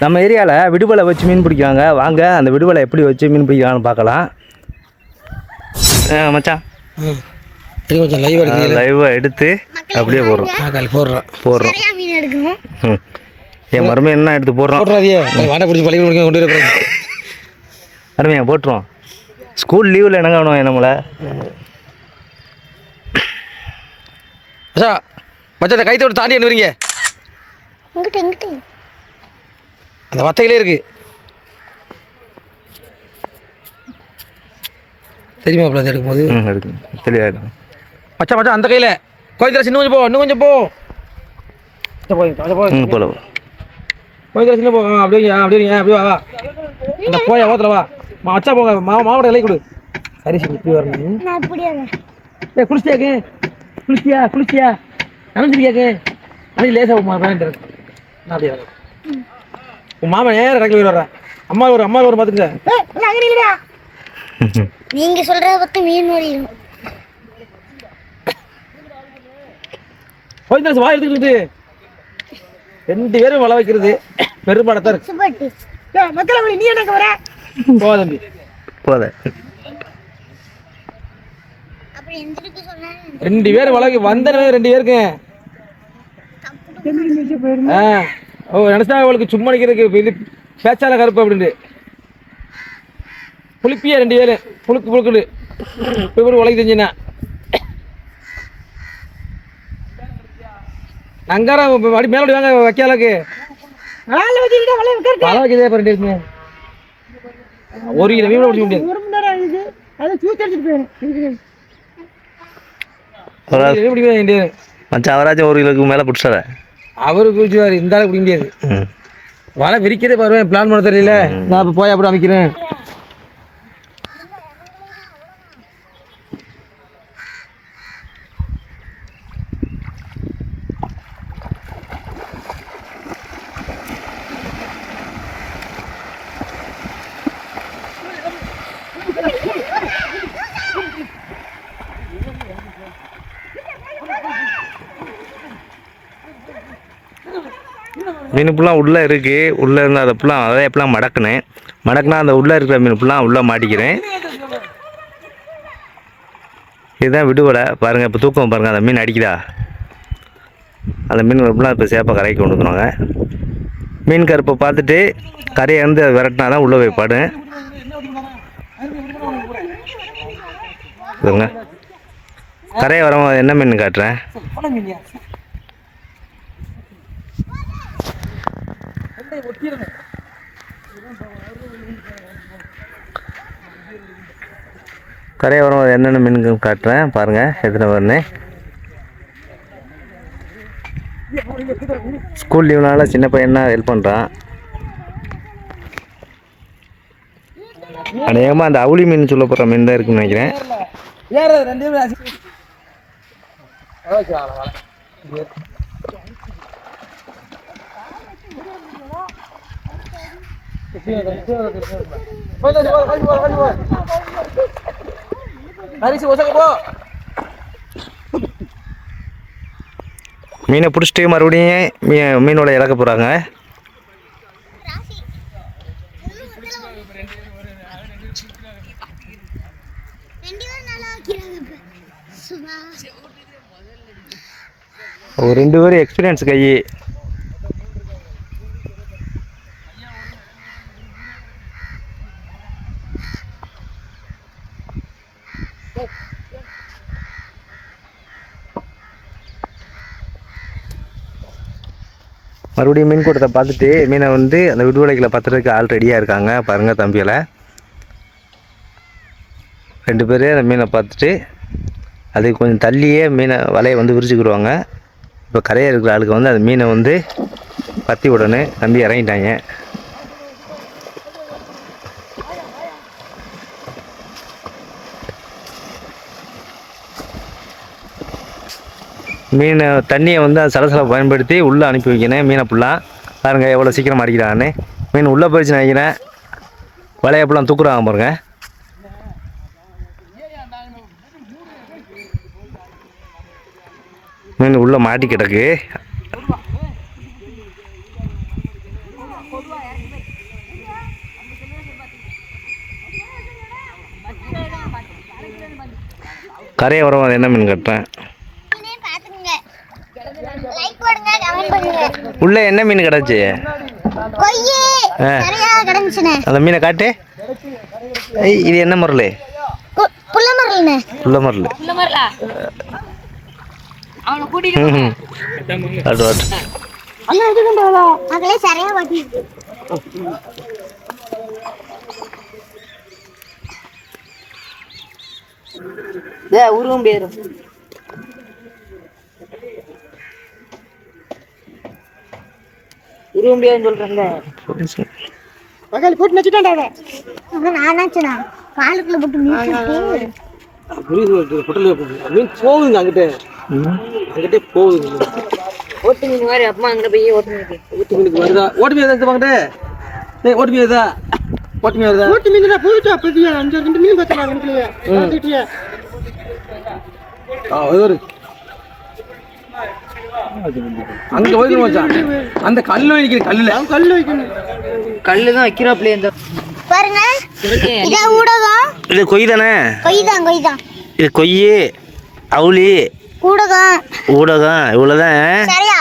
நம்ம ஏரியாவில் விடுவலை வச்சு மீன் பிடிக்கிறாங்க. வாங்க அந்த விடுவலை எப்படி வச்சு மீன் பிடிக்கிறாங்கன்னு பார்க்கலாம். மச்சான் கொஞ்சம் லைவாக எடுத்து அப்படியே போடுறோம். என் மருமை என்ன எடுத்து போடுறோம். அருமையா போட்டுருவோம். ஸ்கூல் லீவில் என்னங்க வேணும் நம்மளை மச்சா கைத்தோடு தாண்டி என்ன வரீங்க? அந்த வத்தையிலே இருக்கு தெரியுமா? எடுக்கும்போது தெளிவாயிடும். மச்சா மச்சா அந்த கையில் கோயந்திரா சின்ன கொஞ்சம் போ, இன்னும் கொஞ்சம் போ போல கோயந்திரா சின்ன போ. அப்படியே அப்படியே வா அந்த போயா ஓத்துல வா மச்சா போங்க. மாவட்ட இலை கொடு. சரி சரி இப்படி வரணும். குளிச்சியாக்கு குளிச்சியா நனைஞ்சிருக்கியாக்கு அன்னைக்கு லேசாக அப்படியே உன் மாமன் நேரம் கடைக்கு போய் வர்றேன். அம்மா ஒரு பார்த்துக்க. நீங்க சொல்றத பத்தி மீன் ஓடிடும். கொஞ்சம் வாய் எடுத்துக்கிட்டு 2 பேரும் வள வைக்கிறது பெரும்பாடத்தான் மக்கள். நீ எனக்கு வர போ தம்பி போத. 2 பேரும் வள வந்தனவே 2 பேருக்கு நினைச்சா அவளுக்கு சும்மா நிற்கிறதுக்கு பேச்சால கருப்பு அப்படின்ட்டு புளிப்பியா 2 பேரும் புழுக்குடு போய் உலகி தெரிஞ்சுன்னா நங்காரம் அடி மேலோடி வாங்க வைக்காலக்கு வலை வைக்கிறதே இப்போ 2 இருக்குங்க. 1 கிலோ மீன் பிடிக்க முடியாது. மச்சான் அவராச்சும் 1 கிலோக்கு மேலே பிடிச்சார அவரு குடிச்சுவார். இந்த ஆளு பிடிக்க முடியாது. வலை விரிக்கிறதே பாருவேன். பிளான் பண்ண தெரியல. நான் இப்போ போய் அப்படி அமைக்கிறேன். மீன் ஃபுல்லாக உள்ளே இருக்குது. உள்ளே இருந்து அதை ஃபுல்லாக அதை எப்படிலாம் மடக்குனா அந்த உள்ளே இருக்கிற மீன் ஃபுல்லாக உள்ளே மாட்டிக்கிறேன். இதுதான் விடுவலை பாருங்கள். இப்போ தூக்கம் பாருங்கள். அந்த மீன் அடிக்குதா? அந்த மீன் ஃபுல்லாக இப்போ சேப்பாக கரைக்கு கொண்டு வந்துடுவாங்க. மீன் கருப்பை பார்த்துட்டு கரையை வந்து விரட்டினா தான் உள்ளே போய் பாடு. பாருங்க கரையை வர என்ன மீன் காட்டுறேன். கரையை வரும் என்னென்ன மீன்கள் காட்டுறேன் பாருங்கள். எத்தனை வரணும். ஸ்கூல் லீவ்னால சின்ன பையனா ஹெல்ப் பண்ணுறான். அநேகமாக அந்த அவுளி மீன் சொல்ல போகிற மீன் தான் இருக்குன்னு நினைக்கிறேன். மீனை பிடிச்சிட்டு மறுபடியும் மீனோட இறக்க போகிறாங்க. ஒரு 2 பேரும் எக்ஸ்பீரியன்ஸ் கை. மறுபடியும் மீன் கூட்டத்தை பார்த்துட்டு மீனை வந்து அந்த விடுவலைகளை பத்துறதுக்கு ஆள் ரெடியாக இருக்காங்க. பாருங்கள் தம்பியில் 2 பேர் அந்த மீனை பார்த்துட்டு அதுக்கு கொஞ்சம் தள்ளியே வலையை வந்து விரிச்சுக்கிடுவாங்க. இப்போ கரையாக இருக்கிற ஆளுக்கு வந்து அந்த மீனை வந்து பற்றி உடனே தம்பி இறங்கிட்டாங்க. மீனை தண்ணியை வந்து அந்த சலசலை பயன்படுத்தி உள்ளே அனுப்பி வைக்கணும். மீனை ஃபுல்லாக பாருங்கள் எவ்வளோ சீக்கிரம் அடிக்கிறான்னு. மீன் உள்ளே போயிடுச்சு நினைக்கிறேன். வலையை ஃபுல்லாக தூக்குறாங்க பாருங்க. மீன் உள்ளே மாட்டி கிடக்கு. கரையை வரவும் அது என்ன மீன் கட்டுறேன்? பாத்துக்கங்க, லைக் போடுங்க, கமெண்ட் பண்ணுங்க. உள்ள என்ன மீன் கிடச்சி? கொய்யே நிறைய கிடந்துச்சுண்ணே. அந்த மீனை காட்டு. ஏய், இது என்ன முரல்? புள்ளமரல்ண்ணே. புள்ள முரல். அது மகளே சரியா பாட்டி. உருவம் பேரும் உருவம் பேருன்னு சொல்றாங்க. மகள் போட்டு வச்சுட்டாங்க. நானாச்சுண்ணா காலுக்குள்ள போட்டு மீன் மீன் போகுதுங்க அங்கிட்டே போகுதுங்க. ஓட்டு மீன் மாதிரி அப்பா அங்கே போய் ஓட்டு மீன் ஓட்டு மீனுக்கு வருதா? ஓட்டு மீன் எதாவது வாங்கிட்டு ஓட்டு மீன் வருதா? ஓட்டு மீன் வருதா? ஓட்டு மீன் போயிட்டு அப்பதியா 5 மீன் பார்த்துட்டு அங்க போயிடும் மச்சான். அந்த கல்லு வைக்கணும், கல்லு வைக்கணும். கல்லு தான் வைக்கிறாப்ல இந்த பாருங்க. இதா ஊடகம். இது கொய் தானே? கொய்தான். இது கொய்யு, அவுளி, ஊடகம், ஊடகம், இவ்வளோதான். சரியா?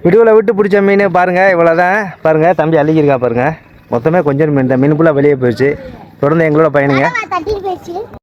விடுவில் விட்டு பிடிச்ச மீன் பாருங்கள், இவ்வளோதான். பாருங்கள், தம்பி அள்ளிக்கிருக்கா பாருங்கள். மொத்தமே கொஞ்சம் மீன் தான். மீன் ஃபுல்லாக வெளியே போயிடுச்சு. தொடர்ந்து எங்களோட பயணிங்க. தட்டிட்டு போயிடுச்சு.